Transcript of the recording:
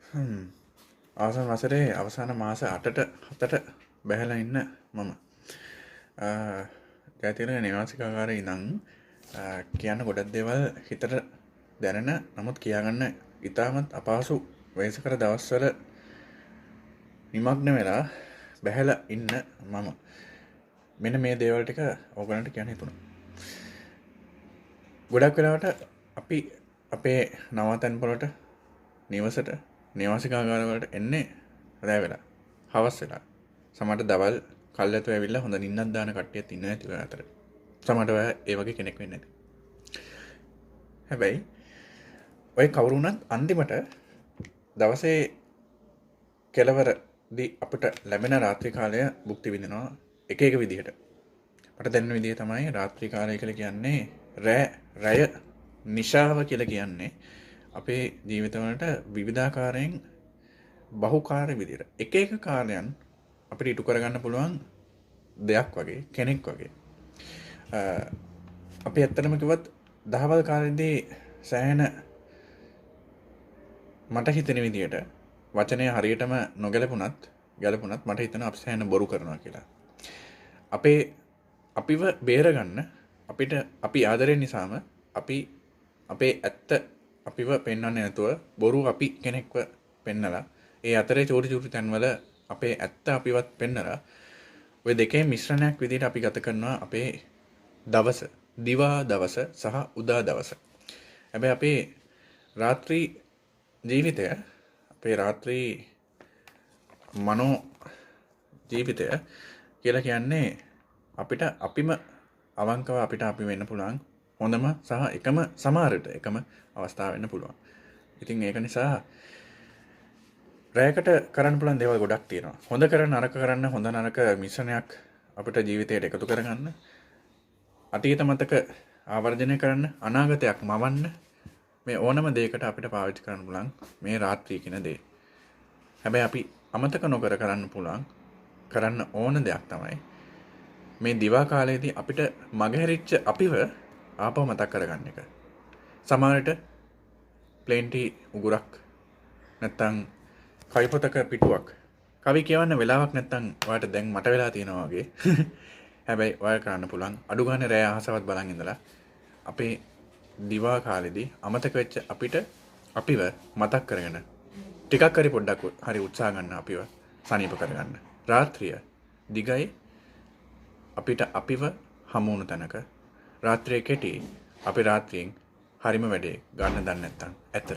අවසන් වසරේ අවසාන මාස 8ට 7ට බැහැලා ඉන්න මම. ජයතිලක නිවාසිකාගාරේ ඉඳන් කියන්න ගොඩක් දේවල් හිතට දැනෙන නමුත් කියාගන්න ඉතාමත් අපහසු වයසකර දවස්වල නිමග්න වෙලා බැහැලා ඉන්න මම. මෙන්න මේ දේවල් ටික ඕගලන්ට කියන්න හිතුණා. ගොඩක් වෙලාවට අපි අපේ නවාතැන් වලට නිවසට නිවාසිකාගාරවලට එන්නේ රෑ වෙලා හවස් වෙලා සමහරට දවල් කල්යතු ඇවිල්ලා හොඳ නිින්නක් දාන කට්ටියත් ඉන්න ඇති ඔය අතර සමහරට ඔය ඒ වගේ කෙනෙක් වෙන්නේ නැති හැබැයි ඔය කවුරුණත් අන්තිමට දවසේ කෙලවරදී අපිට ලැබෙන රාත්‍රී කාලය භුක්ති විඳිනවා එක එක විදිහට මට දැනෙන විදිහ තමයි රාත්‍රී කාලය කියලා කියන්නේ රැය නිශාව කියලා කියන්නේ අපේ ජීවිතවලට විවිධාකාරයෙන් බහුකාර්ය විදිහට එක එක කාර්යයන් අපිට ඉටු කරගන්න පුළුවන් දෙයක් වගේ කෙනෙක් වගේ. අපි ඇත්තටම කිව්වත් දහවල් කාලේදී සෑහෙන මට හිතෙන විදිහට වචනය හරියටම ගැලපුණත් මට හිතෙනවා අපි සෑහෙන බොරු කරනවා කියලා. අපිව බේරගන්න අපිට අපි ආදරය නිසාම අපි අපේ ඇත්ත අපිව පෙන්වන්නේ නැතුව බොරු අපි කෙනෙක්ව පෙන්නලා ඒ අතරේ චෝටි තැන්වල අපේ ඇත්ත අපිවත් පෙන්නලා ඔය දෙකේ මිශ්‍රණයක් විදිහට අපි ගත කරනවා අපේ දවස දිවා දවස සහ උදා දවස. හැබැයි අපේ රාත්‍රී ජීවිතය අපේ රාත්‍රී මනෝ ජීවිතය කියලා කියන්නේ අපිට අපිම අවංකව අපිට අපි වෙන්න පුළුවන් හොඳම සහ එකම සමහරට එකම අවස්ථාව වෙන්න පුළුවන්. ඉතින් ඒක නිසා රැයකට කරන්න පුළුවන් දේවල් ගොඩක් තියෙනවා. හොඳ කරන්න නරක කරන්න හොඳ නරක මිශ්‍රණයක් අපිට ජීවිතයට එකතු කරගන්න. අතීත මතක ආවර්ජනය කරන්න අනාගතයක් මවන්න මේ ඕනම දෙයකට අපිට පාවිච්චි කරන්න පුළුවන් මේ රාත්‍රී කියන දේ. හැබැයි අපි අමතක නොකර කරන්න පුළුවන් කරන්න ඕන දෙයක් තමයි මේ දිවා කාලයේදී අපිට මගහැරිච්ච අපිව ආපහු මතක් කරගන්න එක. සමහරට ප්ලේන්ටි උගුරක් නැත්තම් කවි පොතක පිටුවක් කවි කියවන්න වෙලාවක් නැත්තම් ඔයාලට දැන් මට වෙලා තියෙනවා වගේ. හැබැයි ඔයාලා කරන්න පුළුවන් අඩු ගන්න රෑ අහසවත් බලන් ඉඳලා අපේ දිවා කාලෙදී අමතක වෙච්ච අපිට අපිව මතක් කරගෙන ටිකක් හරි පොඩ්ඩක් හරි උත්සාහ ගන්න අපිව සනීප කරගන්න. රාත්‍රිය දිගයි අපිට අපිව හමු වුණු තැනක රාත්‍රියේ කෙටි අපි රාත්‍රියෙන් හරිම වැඩේ ගන්න දන්නේ නැත්තම් ඇතර